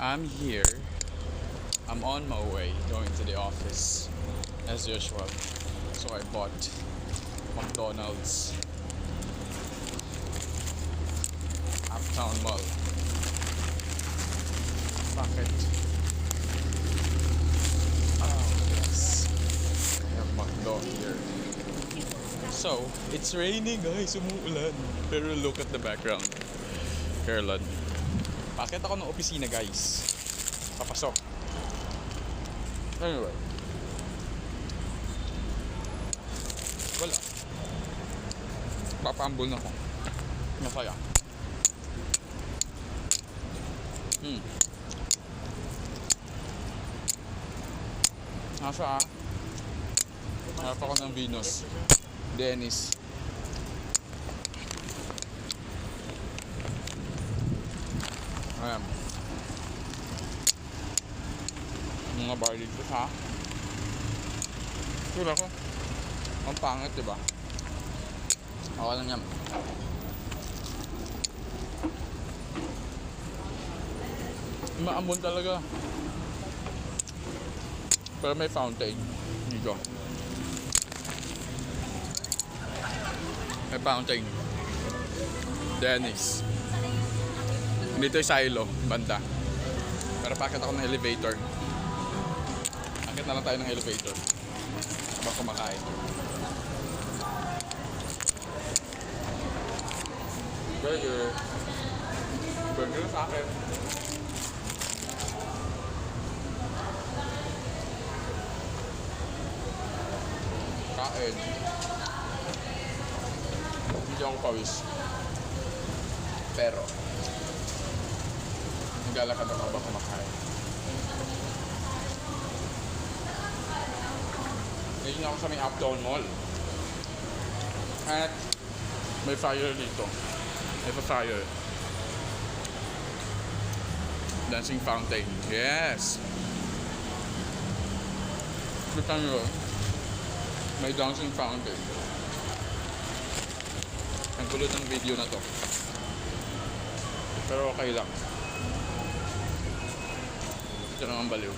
I'm here. I'm on my way going to the office as usual. So I bought McDonald's Uptown Mall. Bakit? Oh yes, I have McDo here. So, it's raining guys, umuulan. Pero look at the background. Carlon. Pakit ako ng opisina guys. Papasok. Anyway. Wala. Papambol na ako. Masaya. Nasa hanap ako ng Venus. Dennis. Ayan. Mga bar dito sa sura ko. Ang pangit, diba? Ako lang yan. Maambon talaga. Pero may fountain. Dito. May fountain. Dennis. Dito yung silo, banda. Pero pakit ako ng elevator. Akit na lang tayo ng elevator. Habang kumakain. Burger. Burger sa akin. Kain. Hindi ako pawis. Pero naglalakad ako habang kumakain. Ngayon ako sa may Uptown Mall. At may fire dito. May fire. Dancing fountain. Yes! Kita nyo. May dancing fountain. Ang gulo ng video na to. Pero okay lang. Ito lang ang baliw.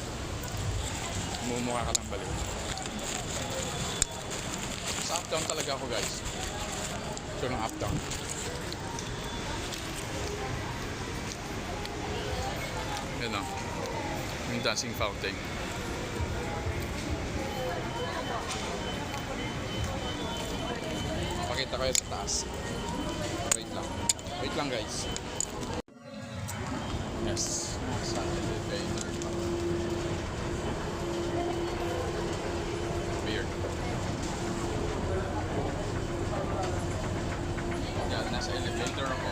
Mumukha ka ng baliw. Sa Uptown talaga ako guys. Ito lang Uptown. Yan o. Yung dancing fountain. Pakita kayo sa taas. Wait lang. Wait lang guys. Yes. Sa elevator. Weird. Yan. Nasa elevator ako.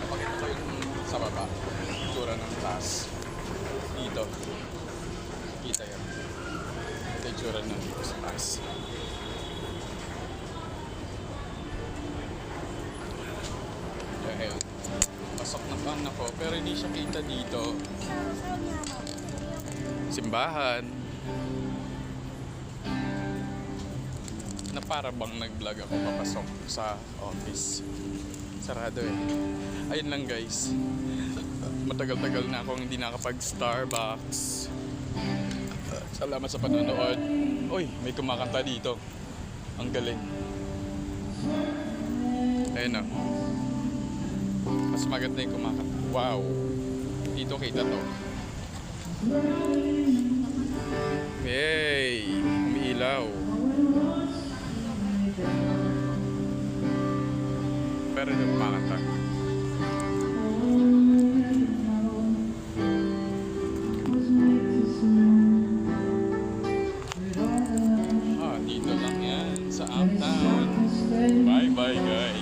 Napakita ko yung sa baba. Itsura ng taas. Dito. Kita yan. Ito itsura ng dito sa taas. Dahil pasok na van ako pero hindi siya kita dito. Simbahan na para bang nag-vlog ako papasok sa office. Sarado eh. Ayun lang guys. Matagal-tagal na akong hindi nakapag-Starbucks. Salamat sa panonood. Uy, may kumakanta dito. Ang galing. Ayun o. Mas maganda yung kumakanta. Wow. Dito kita to. Hey! Umiilaw. Pero yung kumakanta. Dito lang yan sa Uptown. Bye bye guys.